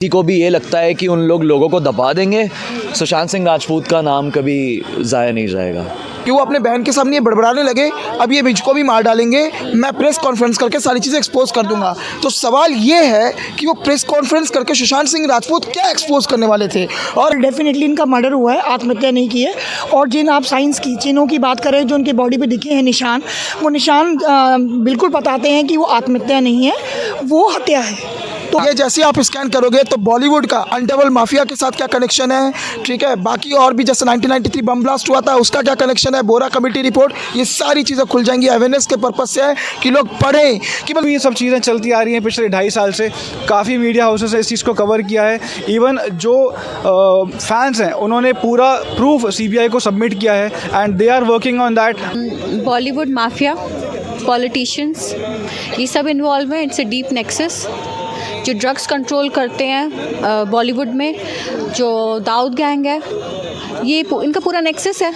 किसी को भी ये लगता है कि उन लोगों को दबा देंगे, सुशांत सिंह राजपूत का नाम कभी ज़ाया नहीं जाएगा। कि वो अपने बहन के सामने ये बड़बड़ाने लगे, अब ये मुझको भी मार डालेंगे, मैं प्रेस कॉन्फ्रेंस करके सारी चीज़ें एक्सपोज कर दूंगा। तो सवाल ये है कि वो प्रेस कॉन्फ्रेंस करके सुशांत सिंह राजपूत क्या एक्सपोज करने वाले थे। और डेफिनेटली इनका मर्डर हुआ है, आत्महत्या नहीं की है। और जिन आप साइंस की चिन्हों की बात कर रहे हैं जो उनके बॉडी पे दिखे हैं निशान, वो निशान बिल्कुल बताते हैं कि वो आत्महत्या नहीं है, वो हत्या है। तो ये जैसे आप स्कैन करोगे तो बॉलीवुड का अनडबल माफिया के साथ क्या कनेक्शन है, ठीक है, बाकी और भी जैसे 1993 बम ब्लास्ट हुआ था उसका क्या कनेक्शन है, बोरा कमेटी रिपोर्ट, ये सारी चीज़ें खुल जाएंगी। अवेयरनेस के पर्पज से है कि लोग पढ़ें कि ये सब चीज़ें चलती आ रही हैं पिछले 2.5 साल से। काफ़ी मीडिया हाउसेस ने इस चीज़ को कवर किया है। इवन जो फैंस हैं उन्होंने पूरा प्रूफ सीबीआई को सबमिट किया है and they are working on that. Bollywood mafia, politicians, ये सब इन्वॉल्व है। It's a deep nexus. जो ड्रग्स कंट्रोल करते हैं बॉलीवुड में, जो दाऊद गैंग है, ये इनका पूरा नेक्सस है।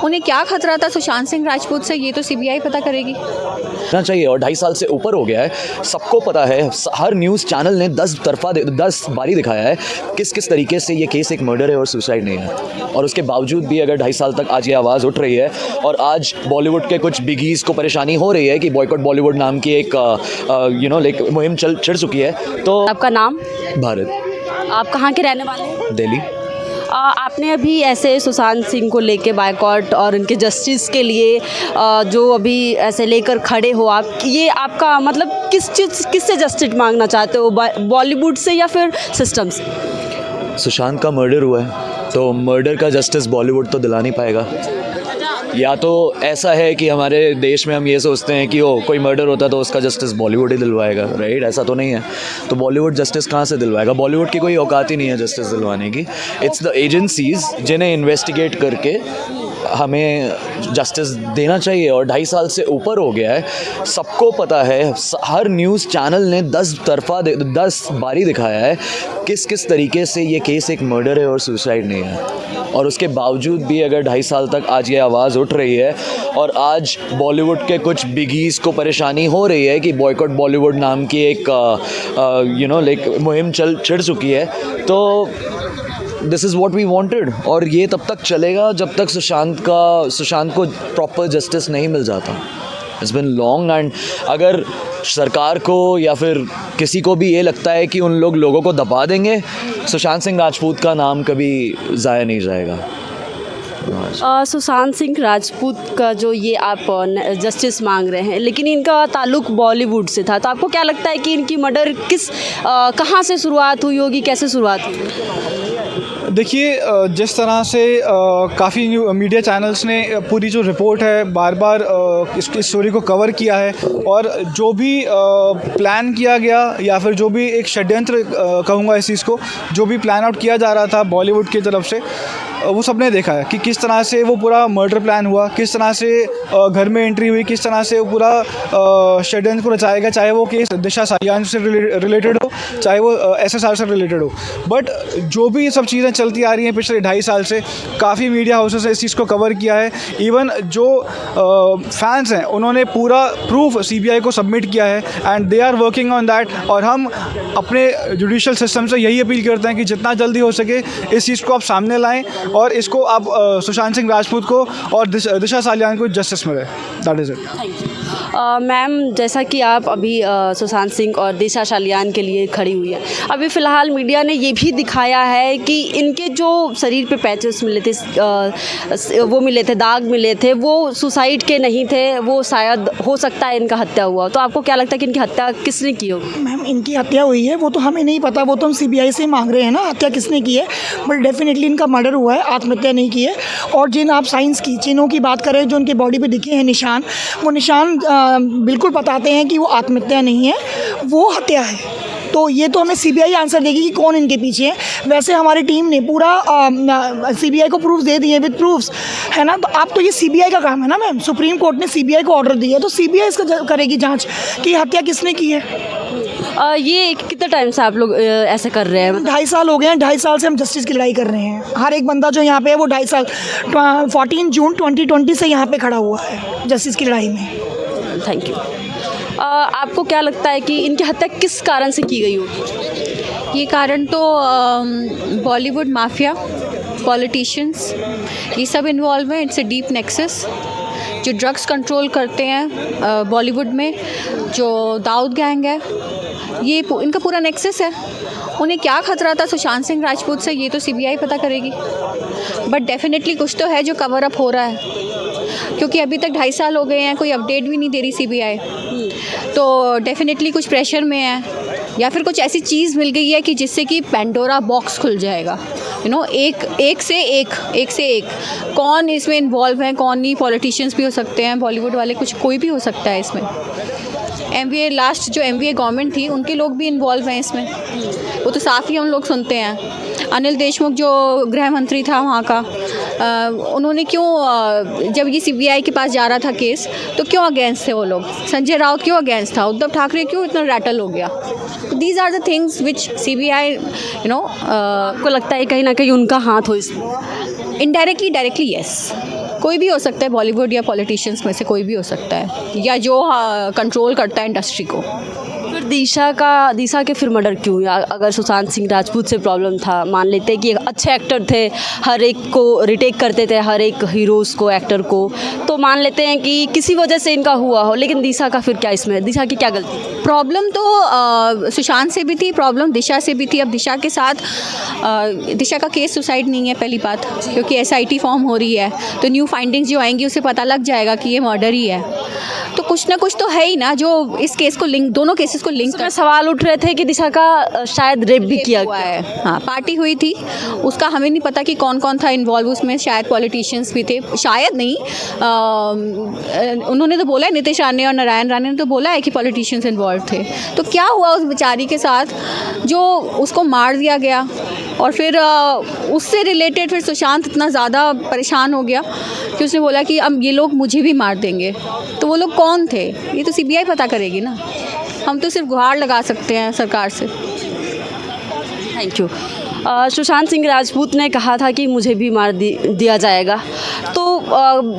उन्हें क्या खतरा था सुशांत सिंह राजपूत से, ये तो सीबीआई पता करेगी ना चाहिए। और 2.5 साल से ऊपर हो गया है, सबको पता है, हर न्यूज़ चैनल ने 10 बारी दिखाया है किस किस तरीके से ये केस एक मर्डर है और सुसाइड नहीं है। और उसके बावजूद भी अगर 2.5 साल तक आज ये आवाज़ उठ रही है और आज बॉलीवुड के कुछ बिगीज़ को परेशानी हो रही है कि बॉयकॉट बॉलीवुड नाम की एक मुहिम छिड़ चुकी है। तो आपका नाम? भारत। आप कहाँ के रहने वाले हैं? दिल्ली। आपने अभी ऐसे सुशांत सिंह को लेके बायकॉट और उनके जस्टिस के लिए जो अभी ऐसे लेकर खड़े हो आप, ये आपका मतलब किससे जस्टिस मांगना चाहते हो, बॉलीवुड से या फिर सिस्टम से? सुशांत का मर्डर हुआ है तो मर्डर का जस्टिस बॉलीवुड तो दिला नहीं पाएगा। या तो ऐसा है कि हमारे देश में हम ये सोचते हैं कि कोई मर्डर होता तो उसका जस्टिस बॉलीवुड ही दिलवाएगा, राइट? ऐसा तो नहीं है। तो बॉलीवुड जस्टिस कहाँ से दिलवाएगा? बॉलीवुड की कोई औकात ही नहीं है जस्टिस दिलवाने की। इट्स द एजेंसीज़ जिन्हें इन्वेस्टिगेट करके हमें जस्टिस देना चाहिए। और 2.5 साल से ऊपर हो गया है, सबको पता है, हर न्यूज़ चैनल ने 10 बारी दिखाया है किस किस तरीके से ये केस एक मर्डर है और सुसाइड नहीं है। और उसके बावजूद भी अगर 2.5 साल तक आज ये आवाज़ उठ रही है और आज बॉलीवुड के कुछ बिगीज़ को परेशानी हो रही है कि बॉयकॉट बॉलीवुड नाम की एक मुहिम छिड़ चुकी है, तो this is what we wanted. और ये तब तक चलेगा जब तक सुशांत को प्रॉपर जस्टिस नहीं मिल जाता। It's been long. एंड अगर सरकार को या फिर किसी को भी ये लगता है कि उन लोगों को दबा देंगे, सुशांत सिंह राजपूत का नाम कभी ज़ाया नहीं जाएगा। सुशांत सिंह राजपूत का जो ये आप जस्टिस मांग रहे हैं, लेकिन इनका ताल्लुक बॉलीवुड से था, तो आपको क्या लगता है कि इनकी मर्डर कहाँ से शुरुआत हुई होगी, कैसे शुरुआत हुई? देखिए, जिस तरह से काफ़ी मीडिया चैनल्स ने पूरी जो रिपोर्ट है बार बार इस स्टोरी को कवर किया है, और जो भी प्लान किया गया या फिर जो भी एक षड्यंत्र कहूँगा इस चीज़ को, जो भी प्लान आउट किया जा रहा था बॉलीवुड की तरफ से, वो सबने देखा है कि किस तरह से वो पूरा मर्डर प्लान हुआ, किस तरह से घर में एंट्री हुई, किस तरह से वो पूरा षड्यंत्र को रचाया गया, चाहे वो केस दिशा सालियान से रिलेटेड हो, चाहे वो SSR से रिलेटेड हो। बट जो भी ये सब चीज़ें चलती आ रही हैं पिछले 2.5 साल से, काफ़ी मीडिया हाउसेस ने इस चीज़ को कवर किया है। इवन जो फैंस हैं उन्होंने पूरा प्रूफ सीबीआई को सबमिट किया है and they are working on that. और हम अपने जुडिशल सिस्टम से यही अपील करते हैं कि जितना जल्दी हो सके इस चीज़ को आप सामने लाएं और इसको आप सुशांत सिंह राजपूत को और दिशा सालियान को जस्टिस मिले। That is it. मैम, जैसा कि आप अभी सुशांत सिंह और दिशा सालियान के लिए खड़ी हुई है, अभी फ़िलहाल मीडिया ने ये भी दिखाया है कि इनके जो शरीर पे पैचेस मिले थे, वो मिले थे, दाग मिले थे, वो सुसाइड के नहीं थे, वो शायद हो सकता है इनका हत्या हुआ। तो आपको क्या लगता है कि इनकी हत्या किसने की होगी? मैम, इनकी हत्या हुई है वो तो हमें नहीं पता, वो तो हम सीबीआई से मांग रहे हैं ना हत्या किसने की है। बट डेफिनेटली इनका मर्डर हुआ है, आत्महत्या नहीं की है। और जिन आप साइंस की चिन्हों की बात कर रहे हैं जो उनके बॉडी पे दिखे हैं निशान, वो निशान बिल्कुल बताते हैं कि वो आत्महत्या नहीं है, वो हत्या है। तो ये तो हमें सीबीआई आंसर देगी कि कौन इनके पीछे है। वैसे हमारी टीम ने पूरा सीबीआई को प्रूफ दे दिए, विद प्रूफ्स, है ना। तो अब तो ये सीबीआई का काम है ना मैम, सुप्रीम कोर्ट ने सीबीआई को ऑर्डर दिया है, तो सीबीआई इसका करेगी जांच कि हत्या किसने की है। ये कितने टाइम से आप लोग ऐसे कर रहे हैं? 2.5 साल हो गए हैं। 2.5 साल से हम जस्टिस की लड़ाई कर रहे हैं। हर एक बंदा जो यहाँ पे है वो 2.5 साल 14 जून 2020 से यहाँ पे खड़ा हुआ है जस्टिस की लड़ाई में। Thank you. आपको क्या लगता है कि इनकी हत्या किस कारण से की गई होगी? ये कारण तो बॉलीवुड माफिया, पॉलिटिशियंस, ये सब इन्वॉल्व है। It's a deep nexus. जो ड्रग्स कंट्रोल करते हैं बॉलीवुड में, जो दाऊद गैंग है, ये इनका पूरा नेक्सस है। उन्हें क्या खतरा था सुशांत सिंह राजपूत से, ये तो सीबीआई पता करेगी। बट डेफिनेटली कुछ तो है जो कवर अप हो रहा है, क्योंकि अभी तक 2.5 साल हो गए हैं, कोई अपडेट भी नहीं दे रही सीबीआई। तो डेफिनेटली कुछ प्रेशर में है, या फिर कुछ ऐसी चीज़ मिल गई है कि जिससे कि पेंडोरा बॉक्स खुल जाएगा। एक से एक कौन इसमें इन्वॉल्व है, कौन नहीं। पॉलिटिशियंस भी हो सकते हैं, बॉलीवुड वाले, कुछ कोई भी हो सकता है इसमें। MVA लास्ट जो MVA गवर्नमेंट थी, उनके लोग भी इन्वॉल्व हैं इसमें। वो तो साफ ही हम लोग सुनते हैं। अनिल देशमुख जो गृह मंत्री था वहाँ का, उन्होंने क्यों, जब ये सीबीआई के पास जा रहा था केस, तो क्यों अगेंस्ट थे वो लोग? संजय राउत क्यों अगेंस्ट था? उद्धव ठाकरे क्यों इतना रैटल हो गया? These are the things which CBI आपको लगता है कहीं ना कहीं उनका हाथ हो इसमें? Indirectly, directly yes. कोई भी हो सकता है, बॉलीवुड या पॉलिटिशियंस में से कोई भी हो सकता है, या जो कंट्रोल करता है इंडस्ट्री को। फिर दिशा के फिर मर्डर क्यों? या अगर सुशांत सिंह राजपूत से प्रॉब्लम था, मान लेते हैं कि अच्छे एक्टर थे, हर एक को रिटेक करते थे, हर एक हीरोज़ को, एक्टर को, तो मान लेते हैं कि किसी वजह से इनका हुआ हो, लेकिन दिशा का फिर क्या इसमें? दिशा की क्या गलती थी? प्रॉब्लम तो सुशांत से भी थी, प्रॉब्लम दिशा से भी थी। अब दिशा के साथ दिशा का केस सुसाइड नहीं है, पहली बात, क्योंकि SIT फॉर्म हो रही है, तो न्यू फाइंडिंग्स जो आएंगी उससे पता लग जाएगा कि ये मर्डर ही है। तो कुछ ना कुछ तो है ही ना जो इस केस को लिंक, दोनों केसेस को लिंक कर। सवाल उठ रहे थे कि दिशा का शायद रेप भी किया हुआ है। हाँ, पार्टी हुई थी, उसका हमें नहीं पता कि कौन कौन था इन्वॉल्व उसमें। शायद पॉलिटिशियंस भी थे, शायद नहीं, उन्होंने तो बोला है, नीतीश राणे और नारायण राणे ने तो बोला है कि पॉलिटिशियंस इन्वॉल्व थे। तो क्या हुआ उस बेचारी के साथ जो उसको मार दिया गया, और फिर उससे रिलेटेड फिर सुशांत इतना ज़्यादा परेशान हो गया कि उसने बोला कि अब ये लोग मुझे भी मार देंगे। तो वो लोग कौन थे, ये तो सीबीआई पता करेगी ना। हम तो सिर्फ गुहार लगा सकते हैं सरकार से। Thank you. सुशांत सिंह राजपूत ने कहा था कि मुझे भी मार दिया जाएगा, तो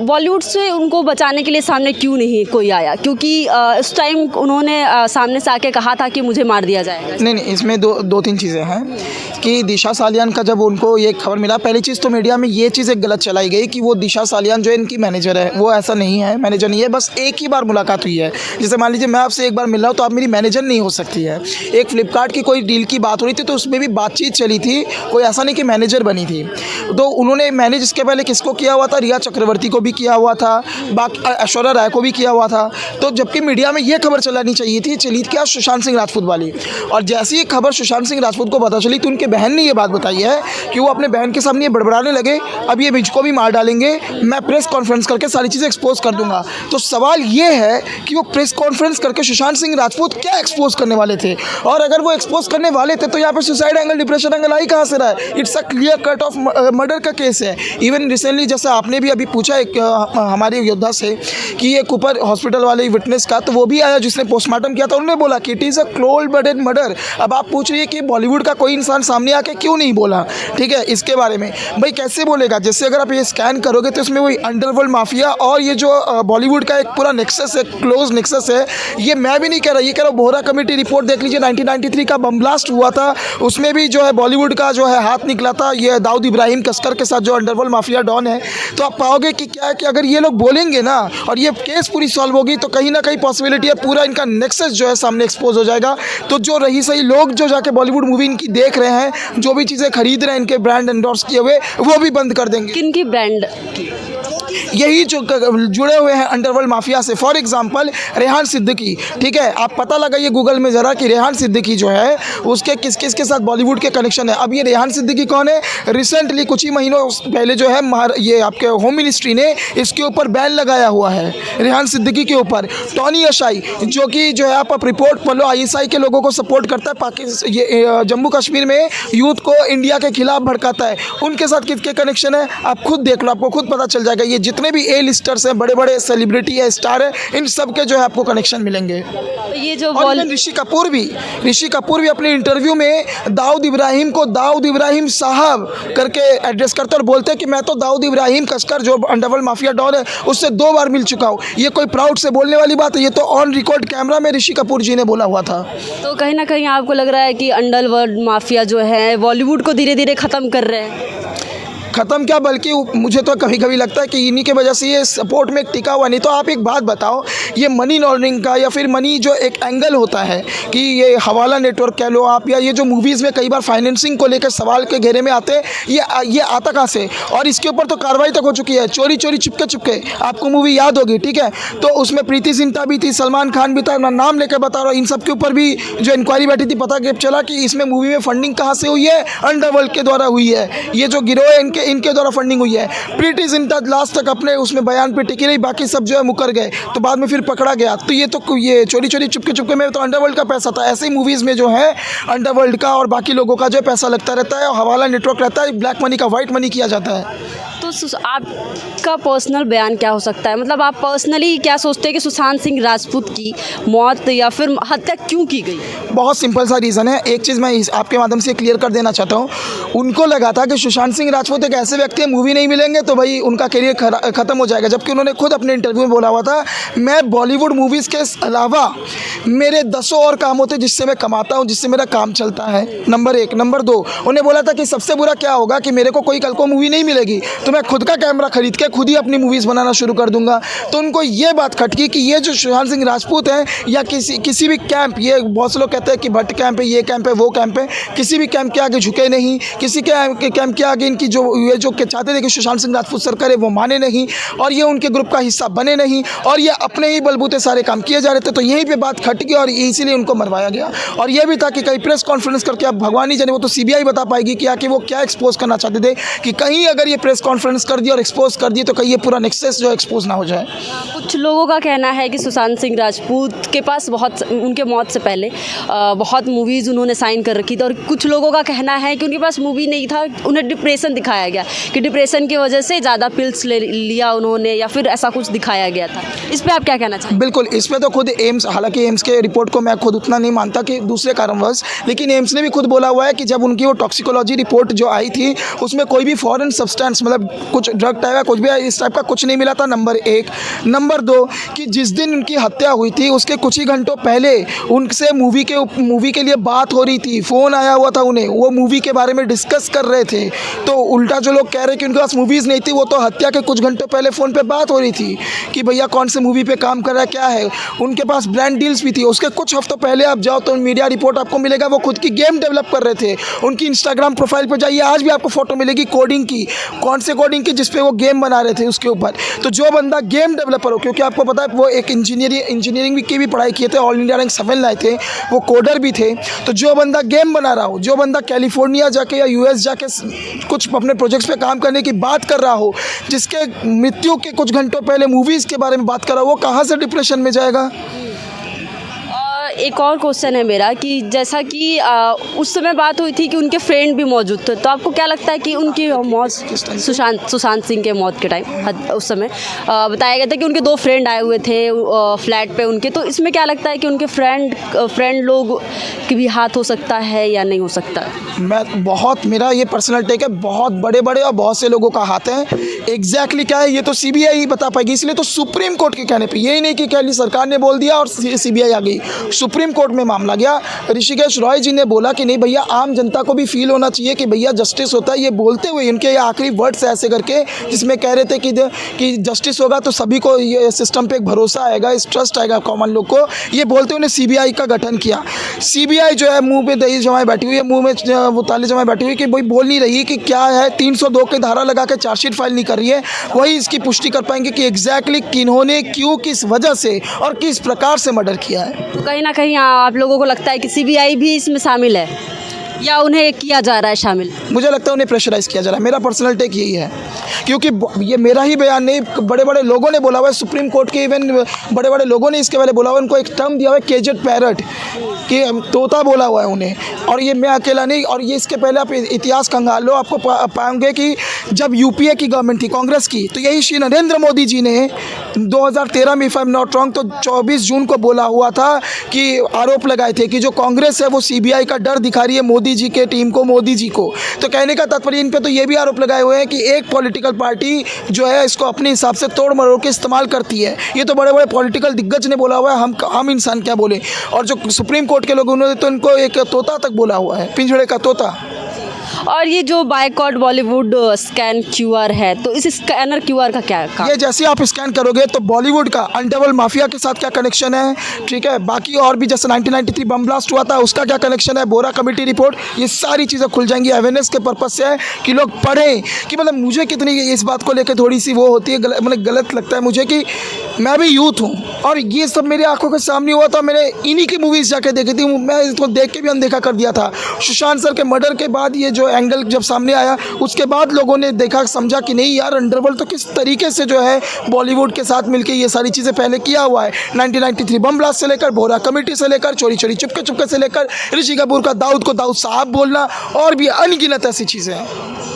बॉलीवुड से उनको बचाने के लिए सामने क्यों नहीं कोई आया? क्योंकि इस टाइम उन्होंने सामने से आके कहा था कि मुझे मार दिया जाएगा। नहीं, इसमें दो तीन चीज़ें हैं कि दिशा सालियान का जब उनको ये खबर मिला, पहली चीज़ तो मीडिया में ये चीज़ एक गलत चलाई गई कि वो दिशा सालियान जो इनकी मैनेजर है, वो ऐसा नहीं है, मैनेजर नहीं है, बस एक ही बार मुलाकात हुई है। जैसे मान लीजिए मैं आपसे एक बार मिल रहा हूँ तो आप मेरी मैनेजर नहीं हो सकती है। एक फ्लिपकार्ट की कोई डील की बात हो रही थी तो उसमें भी बातचीत चली थी, कोई ऐसा नहीं कि मैनेजर बनी थी। तो उन्होंने मैनेज इसके पहले किसको किया हुआ था? रिया चक्रवर्ती को भी किया हुआ था, बाकी ऐश्वर्या राय को भी किया हुआ था। तो जबकि मीडिया में ये खबर चलानी चाहिए थी, चली क्या सुशांत सिंह राजपूत वाली। और जैसी ये खबर सुशांत सिंह राजपूत को पता चली तो उनके बहन ने ये बात बताई है कि वो अपने बहन के सामने ये बड़बड़ाने लगे, अब ये मुझको भी मार डालेंगे, मैं प्रेस कॉन्फ्रेंस करके सारी चीज़ें एक्सपोज कर दूंगा। तो सवाल ये है कि वो प्रेस कॉन्फ्रेंस करके सुशांत सिंह राजपूत क्या एक्सपोज करने वाले थे? और अगर वो एक्सपोज करने वाले थे तो यहाँ पर सुसाइड एंगल, डिप्रेशन एंगल आई कहाँ से रहा है? It's a clear cut off murder का केस है। इवन रिसेंटली जैसे आपने भी अभी पूछा एक हमारे योद्धा से कि ये कुपर हॉस्पिटल वाले विटनेस का, तो वो भी आया जिसने पोस्टमार्टम किया था, उन्होंने बोला कि it is a cold blooded murder. अब आप पूछ रही है कि बॉलीवुड का कोई इंसान सामने आके क्यों नहीं बोला? ठीक है, इसके बारे में भाई कैसे बोलेगा? जैसे अगर आप ये स्कैन करोगे तो इसमें वही अंडरवर्ल्ड माफिया और ये जो बॉलीवुड का एक पूरा नेक्सस है, क्लोज नेक्सस है। ये मैं भी नहीं कह रहा, ये कह रहा हूँ बोहरा कमेटी रिपोर्ट देख लीजिए। 1993 का बम ब्लास्ट हुआ था, उसमें भी जो है बॉलीवुड का जो है हाथ निकला था, ये दाऊद इब्राहिम कसकर के साथ जो अंडरवर्ल्ड माफिया डॉन है। तो आप पाओगे कि क्या है कि अगर ये लोग बोलेंगे ना और ये केस पूरी सॉल्व होगी तो कहीं ना कहीं पॉसिबिलिटी है पूरा इनका नेक्सस जो है सामने एक्सपोज हो जाएगा। तो जो रही सही लोग जो जाके बॉलीवुड मूवी इनकी देख रहे हैं, जो भी चीज़ें खरीद रहे हैं इनके ब्रांड एंडोर्स किए हुए, वो भी बंद कर देंगे। किनकी ब्रांड? यही जो जुड़े हुए हैं अंडरवर्ल्ड माफिया से। फॉर एग्जांपल रेहान सिद्दीकी, ठीक है, आप पता लगाइए गूगल में ज़रा कि रेहान सिद्दीकी जो है उसके किस किस के साथ बॉलीवुड के कनेक्शन है। अब ये रेहान सिद्दीकी कौन है? रिसेंटली कुछ ही महीनों पहले जो है ये आपके होम मिनिस्ट्री ने इसके ऊपर बैन लगाया हुआ है रेहान सिद्दीकी के ऊपर। टॉनी अशाई जो कि जो है आप रिपोर्ट पढ़ लो, ISI के लोगों को सपोर्ट करता है, पाकिस्तान ये जम्मू कश्मीर में यूथ को इंडिया के खिलाफ भड़काता है, उनके साथ किसके कनेक्शन है आप खुद देख लो, आपको खुद पता चल जाएगा। ये जितने भी ए लिस्टर्स हैं, बड़े बड़े सेलिब्रिटी है, स्टार है, इन सब के जो है आपको कनेक्शन मिलेंगे। तो ये जो और इवन ऋषि कपूर भी अपने इंटरव्यू में दाऊद इब्राहिम को दाऊद इब्राहिम साहब करके एड्रेस करते और बोलते हैं कि मैं तो दाऊद इब्राहिम कस्कर जो अंडरवर्ल्ड माफिया डॉन है उससे 2 बार मिल चुका हूँ। ये कोई प्राउड से बोलने वाली बात है? ये तो ऑन रिकॉर्ड कैमरा में ऋषि कपूर जी ने बोला हुआ था। तो कहीं ना कहीं आपको लग रहा है कि अंडरवर्ल्ड माफिया जो है बॉलीवुड को धीरे धीरे ख़त्म कर रहे हैं? ख़त्म क्या, बल्कि मुझे तो कभी कभी लगता है कि इन्हीं के वजह से ये सपोर्ट में टिका हुआ। नहीं तो आप एक बात बताओ, ये मनी लॉन्ड्रिंग का या फिर मनी जो एक एंगल होता है कि ये हवाला नेटवर्क कह लो आप, या ये जो मूवीज़ में कई बार फाइनेंसिंग को लेकर सवाल के घेरे में आते हैं, ये आता कहाँ से? और इसके ऊपर तो कार्रवाई तक हो चुकी है, चोरी चुपके आपको मूवी याद होगी, ठीक है? तो उसमें प्रीति जिंटा भी थी, सलमान खान भी था, मैं नाम लेकर बता रहा हूँ। इन सब के ऊपर भी जो इंक्वायरी बैठी थी, पता चला कि इसमें मूवी में फंडिंग कहाँ से हुई है? अंडरवर्ल्ड के द्वारा हुई है। ये जो गिरोह है इनके द्वारा फंडिंग हुई है। प्रीति जिंटा लास्ट तक अपने उसमें बयान पे टिकी रही, बाकी सब जो है मुकर गए, तो बाद में फिर पकड़ा गया। तो ये चोरी चुपके में तो अंडरवर्ल्ड का पैसा था। ऐसे ही मूवीज़ में जो है अंडरवर्ल्ड का और बाकी लोगों का जो है पैसा लगता रहता है और हवाला नेटवर्क रहता है, ब्लैक मनी का वाइट मनी किया जाता है। तो आपका पर्सनल बयान क्या हो सकता है? मतलब आप पर्सनली क्या सोचते हैं कि सुशांत सिंह राजपूत की मौत या फिर हत्या क्यों की गई? बहुत सिंपल सा रीज़न है। एक चीज़ मैं आपके माध्यम से क्लियर कर देना चाहता हूँ। उनको लगा था कि सुशांत सिंह राजपूत एक ऐसे व्यक्ति हैं, मूवी नहीं मिलेंगे तो भाई उनका करियर ख़त्म हो जाएगा, जबकि उन्होंने खुद अपने इंटरव्यू में बोला हुआ था, मैं बॉलीवुड मूवीज़ के अलावा मेरे 10 और काम होते जिससे मैं कमाता हूँ, जिससे मेरा काम चलता है। नंबर 1। नंबर 2, उन्हें बोला था कि सबसे बुरा क्या होगा कि मेरे को कोई कल को मूवी नहीं मिलेगी तो मैं खुद का कैमरा खरीद के खुद ही अपनी मूवीज़ बनाना शुरू कर दूंगा। तो उनको ये बात खटकी कि ये जो सुशांत सिंह राजपूत हैं या किसी भी कैंप, ये बहुत से लोग कहते हैं कि भट्ट कैंप है, ये कैंप है, वो कैंप है, किसी भी कैंप के आगे झुके नहीं, किसी के कैंप के आगे इनकी जो चाहते थे कि सुशांत सिंह राजपूत सर करे वो माने नहीं, और ये उनके ग्रुप का हिस्सा बने नहीं, और ये अपने ही बलबूते सारे काम किए जा रहे थे। तो यहीं पर बात खटकी और इसीलिए उनको मरवाया गया। और ये भी था कि कहीं प्रेस कॉन्फ्रेंस करके, अब भगवान ही जाने, वो तो CBI बता पाएगी कि वो क्या एक्सपोज करना चाहते थे, कि कहीं अगर ये प्रेस कॉन्फ्रेंस कर दी और एक्सपोज कर दिए तो कहीं ये पूरा नेक्सस जो एक्सपोज ना हो जाए। कुछ लोगों का कहना है कि सुशांत सिंह राजपूत के पास उनके मौत से पहले बहुत मूवीज़ उन्होंने साइन कर रखी थी, और कुछ लोगों का कहना है कि उनके पास मूवी नहीं था, उन्हें डिप्रेशन दिखाया गया कि डिप्रेशन की वजह से ज़्यादा पिल्स ले लिया उन्होंने, या फिर ऐसा कुछ दिखाया गया था। इस पर आप क्या कहना चाहेंगे? बिल्कुल, इस पर तो खुद एम्स, हालांकि एम्स के रिपोर्ट को मैं खुद उतना नहीं मानता कि दूसरे कारणवश, लेकिन एम्स ने भी खुद बोला हुआ है कि जब उनकी वो टॉक्सिकोलॉजी रिपोर्ट जो आई थी उसमें कोई भी फॉरेन सब्सटेंस, मतलब कुछ ड्रग टाइप या कुछ भी इस टाइप का कुछ नहीं मिला था। नंबर 1। नंबर 2 कि जिस दिन उनकी हत्या हुई थी उसके कुछ ही घंटों पहले उनसे मूवी के लिए बात हो रही थी, फ़ोन आया हुआ था उन्हें, वो मूवी के बारे में डिस्कस कर रहे थे। तो उल्टा जो लोग कह रहे कि उनके पास मूवीज़ नहीं थी, वो तो हत्या के कुछ घंटों पहले फ़ोन पे बात हो रही थी कि भैया कौन से मूवी पे काम कर रहा है, क्या है। उनके पास ब्रांड डील्स भी थी। उसके कुछ हफ्तों पहले आप जाओ तो मीडिया रिपोर्ट आपको मिलेगा, वो खुद की गेम डेवलप कर रहे थे। उनकी इंस्टाग्राम प्रोफाइल पर जाइए, आज भी आपको फोटो मिलेगी कोडिंग की, कौन से कोडिंग की, जिसपे वो गेम बना रहे थे उसके ऊपर। तो जो बंदा गेम डेवलपर हो, क्योंकि आपको पता है वो एक इंजीनियरिंग की भी पढ़ाई किए थे, ऑल इंडिया रैंक 7 लाए थे, वो कोडर भी थे। तो जो बंदा गेम बना रहा हो, जो बंदा कैलिफोर्निया जाके या US जाके कुछ अपने प्रोजेक्ट्स पे काम करने की बात कर रहा हो, जिसके मृत्यु के कुछ घंटों पहले मूवीज़ के बारे में बात कर रहा हो, वो कहाँ से डिप्रेशन में जाएगा? एक और क्वेश्चन है मेरा कि जैसा कि उस समय बात हुई थी कि उनके फ्रेंड भी मौजूद थे, तो आपको क्या लगता है कि उनकी मौत सुशांत सिंह के मौत के टाइम उस समय बताया गया था कि उनके 2 फ्रेंड आए हुए थे फ्लैट पे उनके, तो इसमें क्या लगता है कि उनके फ्रेंड लोग की भी हाथ हो सकता है या नहीं हो सकता? मेरा ये पर्सनल टेक है, बहुत बड़े और बहुत से लोगों का हाथ है। एग्जैक्टली क्या है ये तो CBI ही बता पाएगी, इसलिए तो सुप्रीम कोर्ट के कहने पे, यही नहीं कि कहली सरकार ने बोल दिया और CBI आ गई, सुप्रीम कोर्ट में मामला गया। ऋषिकेश रॉय जी ने बोला कि नहीं भैया, आम जनता को भी फील होना चाहिए कि भैया जस्टिस होता है। ये बोलते हुए उनके ये आखिरी वर्ड्स ऐसे करके, जिसमें कह रहे थे कि जस्टिस होगा तो सभी को ये सिस्टम पे एक भरोसा आएगा, इस ट्रस्ट आएगा कॉमन लोग को। ये बोलते उन्हें CBI का गठन किया। CBI जो है मुंह पे दही जमाए बैठी हुई है, मुंह में वो ताले जमाए बैठी हुई कि भाई बोल नहीं रही कि क्या है, 302 की धारा लगा के चार्जशीट फाइल नहीं कर रही है। वही इसकी पुष्टि कर पाएंगे कि एग्जैक्टली किन्होंने, क्यों, किस वजह से और किस प्रकार से मर्डर किया है। तो कहीं ना कहीं आप लोगों को लगता है कि CBI भी इसमें शामिल है? या उन्हें किया जा रहा है शामिल? मुझे लगता है उन्हें प्रेशराइज किया जा रहा है। मेरा पर्सनल टेक यही है, क्योंकि ये मेरा ही बयान नहीं, बड़े बड़े लोगों ने बोला हुआ है, सुप्रीम कोर्ट के इवन बड़े बड़े लोगों ने इसके बारे बोला हुआ है। उनको एक टर्म दिया हुआ है केजेड पैरट, कि तोता बोला हुआ है उन्हें, और ये मैं अकेला नहीं। और ये इसके पहले आप इतिहास खंगाल लो, आपको पाएंगे कि जब यूपीए की गवर्नमेंट थी कांग्रेस की, तो यही श्री नरेंद्र मोदी जी ने 2013 में, if I am not wrong, तो 24 जून को बोला हुआ था कि आरोप लगाए थे कि जो कांग्रेस है वो सीबीआई का डर दिखा रही है मोदी जी के टीम को, मोदी जी को। तो कहने का तात्पर्य इन पे तो ये भी आरोप लगाए हुए हैं कि एक पॉलिटिकल पार्टी जो है इसको अपने हिसाब से तोड़ मरोड़ के इस्तेमाल करती है। ये तो बड़े बड़े पॉलिटिकल दिग्गज ने बोला हुआ है, हम इंसान क्या बोले। और जो सुप्रीम कोर्ट के लोग, उन्होंने तो इनको एक तोता तक बोला हुआ है, पिंजड़े का तोता। और ये जो बायकॉट बॉलीवुड स्कैन क्यूआर है, तो इस स्कैनर क्यूआर का क्या काम? ये जैसे आप स्कैन करोगे तो बॉलीवुड का अनटेबल माफिया के साथ क्या कनेक्शन है, ठीक है, बाकी और भी जैसे 1993 बम ब्लास्ट हुआ था उसका क्या कनेक्शन है, बोरा कमेटी रिपोर्ट, ये सारी चीज़ें खुल जाएंगी। अवेयरनेस के पर्पज से है कि लोग पढ़ें, कि मतलब मुझे कितनी इस बात को लेकर थोड़ी सी वो होती है, मतलब गलत लगता है मुझे कि मैं भी यूथ हूँ और ये सब मेरी आंखों के सामने हुआ था। मैंने इन्हीं की मूवीज़ जाके देखी थी, मैं इसको देख के भी अनदेखा कर दिया था। सुशांत सर के मर्डर के बाद ये जो एंगल जब सामने आया, उसके बाद लोगों ने देखा, समझा कि नहीं यार, अंडरवर्ल्ड तो किस तरीके से जो है बॉलीवुड के साथ मिलके ये सारी चीज़ें पहले किया हुआ है। 1993 बम ब्लास्ट से लेकर, बोरा कमेटी से लेकर, चोरी चोरी चुपके चुपके से लेकर, ऋषि कपूर का दाऊद को दाऊद साहब बोलना, और भी अनगिनत ऐसी चीज़ें हैं।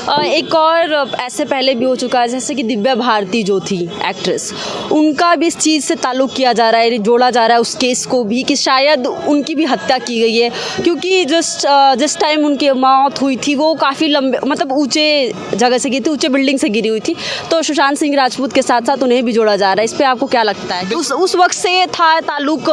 एक और ऐसे पहले भी हो चुका है, जैसे कि दिव्या भारती जो थी एक्ट्रेस, उनका भी इस चीज़ से ताल्लुक़ किया जा रहा है, जोड़ा जा रहा है उस केस को भी, कि शायद उनकी भी हत्या की गई है, क्योंकि जिस टाइम उनकी मौत हुई थी वो काफ़ी लंबे, मतलब ऊंचे जगह से गिरी थी, ऊंचे बिल्डिंग से गिरी हुई थी। तो सुशांत सिंह राजपूत के साथ साथ उन्हें भी जोड़ा जा रहा है। इस पर आपको क्या लगता है कि उस वक्त से था ताल्लुक़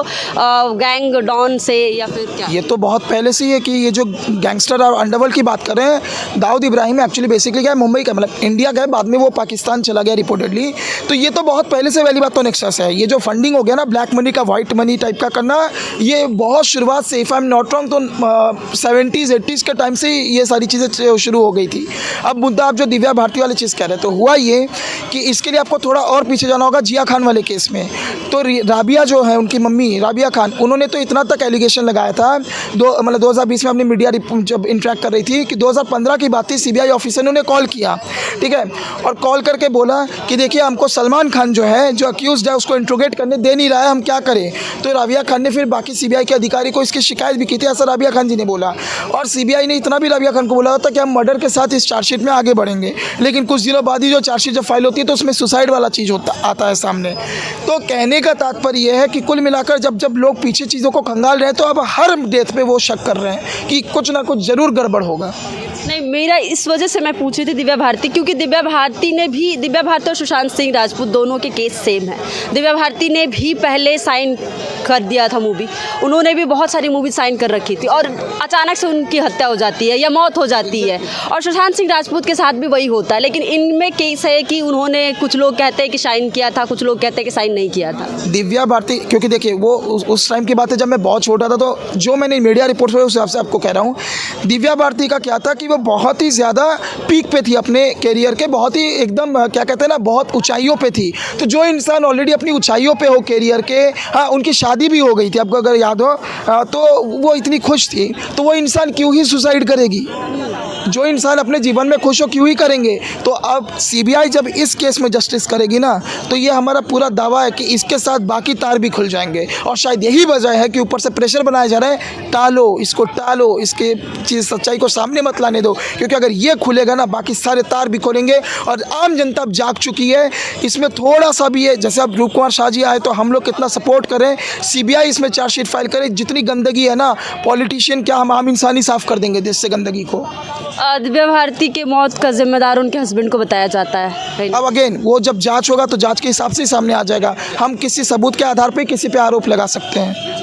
गैंग डॉन से, या फिर क्या? ये तो बहुत पहले से ही है कि ये जो गैंगस्टर और अंडरवर्ल्ड की बात कर रहे हैं, दाऊद इब्राहिम एक्चुअली बेसिकली क्या है, मुंबई का, मतलब इंडिया का है, बाद में वो पाकिस्तान चला गया रिपोर्टेडली। तो ये तो बहुत पहले से वाली बात तो नेक्सस है। ये जो फंडिंग हो गया ना, ब्लैक मनी का वाइट मनी टाइप का करना, ये बहुत शुरुआत से, if I am not wrong, तो 70s 80s के टाइम से ये सारी चीज़ें शुरू हो गई थी। अब मुद्दा आप जो दिव्या भारती वाली चीज़ कह रहे हैं, तो हुआ ये कि इसके लिए आपको थोड़ा और पीछे जाना होगा। जिया खान वाले केस में तो राबिया जो है, उनकी मम्मी राबिया खान, उन्होंने तो इतना तक एलिगेशन लगाया था, 2020 में अपनी मीडिया जब इंटरेक्ट कर रही थी, कि 2015 की बात थी, सीबीआई ऑफिसर ने उन्हें कॉल किया, ठीक है, और कॉल करके बोला कि देखिए हमको सलमान खान जो है, जो अक्यूज्ड है, उसको इंट्रोगेट करने दे नहीं रहा है, हम क्या करें। तो राबिया खान ने फिर बाकी सीबीआई के अधिकारी को इसकी शिकायत भी की थी, ऐसा राबिया खान जी ने बोला। और सीबीआई ने इतना भी राबिया खान को बोला था कि हम मर्डर के साथ इस चार्जशीट में आगे बढ़ेंगे, लेकिन कुछ दिनों बाद ही जो चार्जशीट जब फाइल होती है तो उसमें सुसाइड वाला चीज़ आता है सामने। तो कहने का तात्पर्य यह है कि कुल मिलाकर जब लोग पीछे चीज़ों को खंगाल रहे हैं, तो अब हर डेथ पे वो शक कर रहे हैं कि कुछ ना कुछ ज़रूर गड़बड़ होगा। नहीं, मेरा इस वजह से मैं पूछ रही थी दिव्या भारती, क्योंकि दिव्या भारती और सुशांत सिंह राजपूत दोनों के केस सेम है। दिव्या भारती ने भी पहले साइन कर दिया था मूवी, उन्होंने भी बहुत सारी मूवी साइन कर रखी थी, और अचानक से उनकी हत्या हो जाती है या मौत हो जाती है। और सुशांत सिंह राजपूत के साथ भी वही होता है, लेकिन इनमें केस है कि उन्होंने, कुछ लोग कहते हैं कि साइन किया था, कुछ लोग कहते हैं कि साइन नहीं किया था। दिव्या भारती, क्योंकि देखिए वो उस टाइम की बात है जब मैं बहुत छोटा था, तो जो मैंने मीडिया रिपोर्ट उस हिसाब से आपको कह रहा हूँ। दिव्या भारती का क्या था कि वो बहुत ही ज़्यादा पीक पे थी अपने कैरियर के, बहुत ही एकदम क्या कहते हैं ना, बहुत ऊंचाइयों पे थी। तो जो इंसान ऑलरेडी अपनी ऊंचाइयों पे हो कैरियर के, हाँ, उनकी शादी भी हो गई थी, आपको अगर याद हो, तो वो इतनी खुश थी, तो वो इंसान क्यों ही सुसाइड करेगी? जो इंसान अपने जीवन में खुश हो क्यों ही करेंगे? तो अब सीबीआई जब इस केस में जस्टिस करेगी ना, तो ये हमारा पूरा दावा है कि इसके साथ बाकी तार भी खुल जाएंगे। और शायद यही वजह है कि ऊपर से प्रेशर बनाया जा रहा है, टालो इसको, टालो इसके चीज़, सच्चाई को सामने मत लाने दो, क्योंकि अगर ये खुलेगा ना, बाकी सारे तार भी खोलेंगे। और आम जनता अब जाग चुकी है, इसमें थोड़ा सा भी है, जैसे अब रूप कुमार शाह जी आए तो हम लोग कितना सपोर्ट करें, सीबीआई इसमें चार्जशीट फाइल करे, जितनी गंदगी है ना, पॉलिटिशियन क्या, हम आम इंसान ही साफ कर देंगे देश से गंदगी को। दिव्या भारती के मौत का जिम्मेदार उनके हस्बैंड को बताया जाता है। अब अगेन वो जब जांच होगा तो जांच के हिसाब से ही सामने आ जाएगा। हम किसी सबूत के आधार पर किसी पे आरोप लगा सकते हैं।